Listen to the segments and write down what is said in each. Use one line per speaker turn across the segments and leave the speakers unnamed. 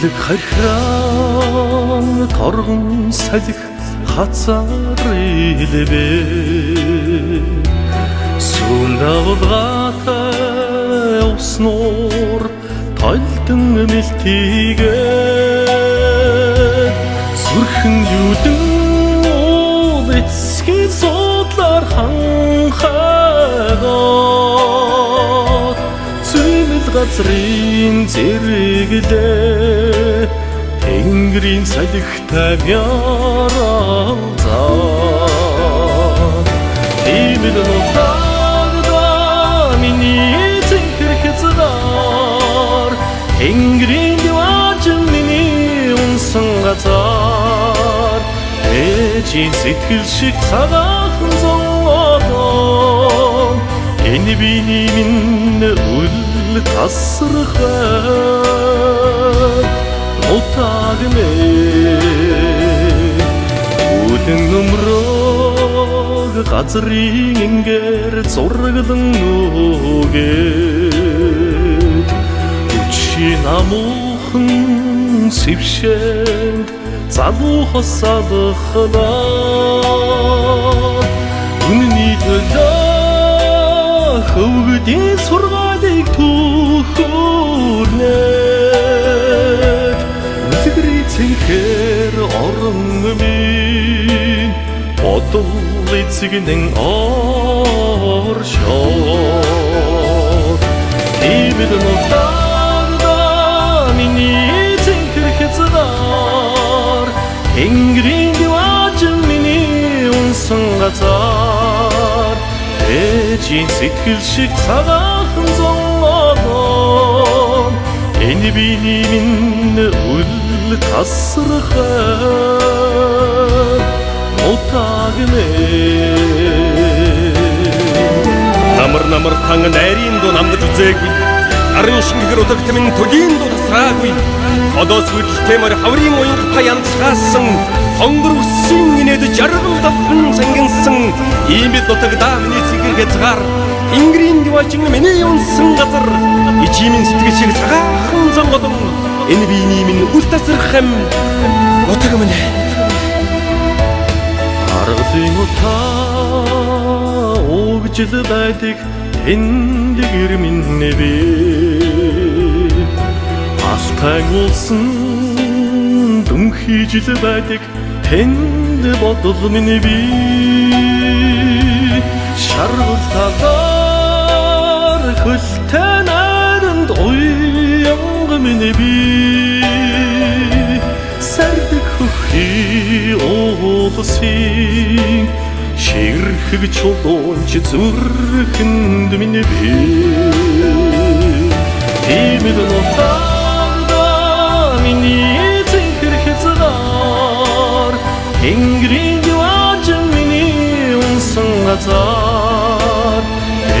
Өглөг харьхран торгон салих хацар илбэ Сүндавлгатай уснуур тайлдан мэлтийгээ Сүрхэн юудэн уул эцгийн судлаар ханхайгаад Зүймэл газрын зэрэглээ Тэнгэрийн салхитай мяранзаа Тиймэл нутагда миний цэнхэр хязгаар Тэнгэрийн диваажин миний унсан газар Ээжийн сэтгэл шиг цагаахан зовоодоо Энэ биний минь үл тасрахай Утагмэ Үлэн нөмрөг газрын ингээр зурглан нүгээд Үчи намуухан сэвшэнд залуу хосалхлаа Үнний төлөө хөвгдийн сургаалыг түүхүүлнэ Цэнхэр орон минь бодол эцэгнэн оршоод Тиймэл нутагда миний цэнхэр хязгаар Тэнгэрийн диваажин миний унсан газар Ээжийн сэтгэл шиг цагаахан зовоодоо Энэ биний минь үл тасрахай Утагмэ
Намар танга найрын дуу намдаж үзээгүй Арын шингэгээр удагтмын төдийн дуу тасраагүй Одоос үйлдэлтэмэр хаврын уянга янцгаасан Хонгор үссэн инээд жаргал давхан сангинсан Иймэд нутагда миний цэгэр хязгаар Тэнгэрийн диваажин миний унсан газар Ичимийн сэтгэл шиг цагаахан зонгодон Энэ биений минь үл тасрах юм утга минь
Аргалын утаа угжил байдаг тэндгэр минь би Алтай улсан дүнхийжил байдаг тэнд бодол минь би Шаргал тагаар хөлтэй найранд уянга минь би Сардаг хөхий уулсын ширхэг чулуунч зүрхэнд минь би Тиймэл нутагда миний цэнхэр хязгаар Тэнгэрийн диваажин миний унсан газар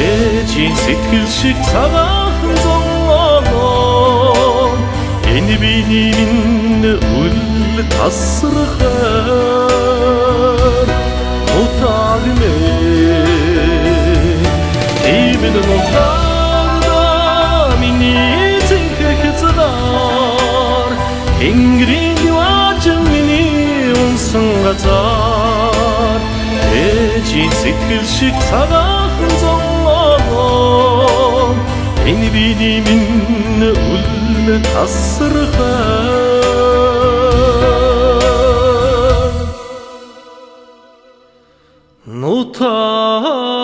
Ээжийн сэтгэл шиг цагаахан зовоодоо Энэ биний минь үл тасрахай Утагмэ Тиймэл нутагда миний цэнхэр хязгаар Тэнгэрийн диваажин миний унсан газар Ээжийн сэтгэл шиг цагаахан зовоодоо Энэ биний минь үл тасрахай Нутагмэ